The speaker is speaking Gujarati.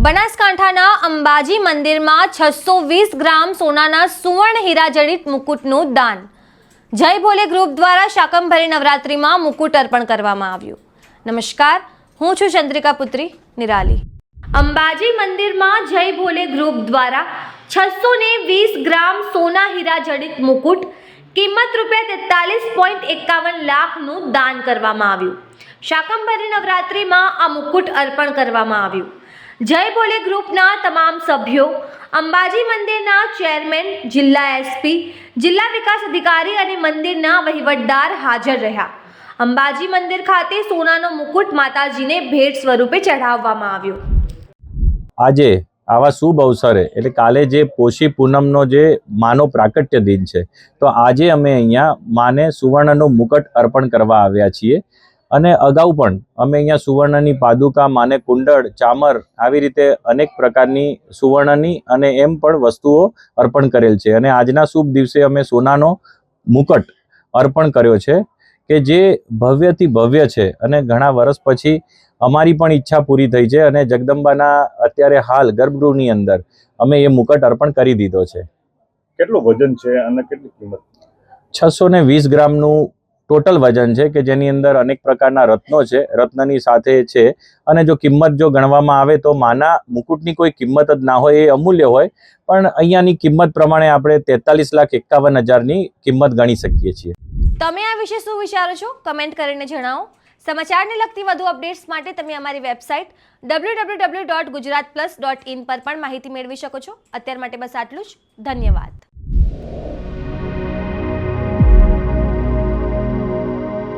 બનાસકાંઠાના અંબાજી મંદિરમાં 620 ગ્રામ સોનાના સુવર્ણ હીરા જડિત મુકુટનું દાન. જય ભોલે ગ્રુપ દ્વારા શાકંભરી નવરાત્રિમાં મુકુટ અર્પણ કરવામાં આવ્યું. નમસ્કાર, હું છું ચંદ્રિકા પુત્રી નિરાલી. અંબાજી મંદિરમાં જય ભોલે ગ્રુપ દ્વારા 620 ગ્રામ સોના હીરા જડિત મુકુટ કિંમત ₹43.51 લાખનું દાન કરવામાં આવ્યું. શાકંભરી નવરાત્રિમાં આ મુકુટ અર્પણ કરવામાં આવ્યું. જય ભોલે ગ્રુપના તમામ સભ્યો, અંબાજી મંદિરના ચેરમેન, જિલ્લા એસપી, જિલ્લા વિકાસ અધિકારી અને મંદિરના વહીવટદાર હાજર રહ્યા. અંબાજી મંદિર ખાતે સોનાનો મુકુટ માતાજીને ભેટ સ્વરૂપે ચઢાવવામાં આવ્યો. આજે આવા શુભ અવસરે એટલે કાલે જે પોષી પૂનમનો જે માનો પ્રાકટ્ય દિન છે, તો આજે અમે અહીંયા માને સુવર્ણનો મુકટ અર્પણ કરવા આવ્યા છીએ. અને અગાઉ પણ અમે અહીંયા સુવર્ણની પાદુકા, માને કુંડળ, ચામર આવી રીતે અનેક પ્રકારની સુવર્ણની અને એમ પણ વસ્તુઓ અર્પણ કરેલ છે. અને આજના શુભ દિવસે અમે સોનાનો મુકટ અર્પણ કર્યો છે કે જે ભવ્યથી ભવ્ય છે. અને ઘણા વર્ષ પછી અમારી પણ ઈચ્છા પૂરી થઈ છે અને જગદંબાના અત્યારે હાલ ગર્ભગૃહની અંદર અમે એ મુકટ અર્પણ કરી દીધો છે. કેટલું વજન છે અને કેટલી કિંમત? 620 ગ્રામનું ટોટલ વજન છે કે જેની અંદર અનેક પ્રકારના રત્નો છે, રત્નની સાથે છે. અને જો કિંમત જો ગણવામાં આવે તો માના મુકુટની કોઈ કિંમત જ ના હોય, એ અમૂલ્ય હોય. પણ અહીંયાની કિંમત પ્રમાણે આપણે 43,51,000ની કિંમત ગણી શકીએ છીએ. તમે આ વિશે શું વિચારો છો? કમેન્ટ કરીને જણાવો. સમાચારને લગતી વધુ અપડેટ્સ માટે તમે અમારી વેબસાઇટ www.gujaratplus.in પર પણ માહિતી મેળવી શકો છો. અત્યાર માટે બસ આટલું જ. ધન્યવાદ.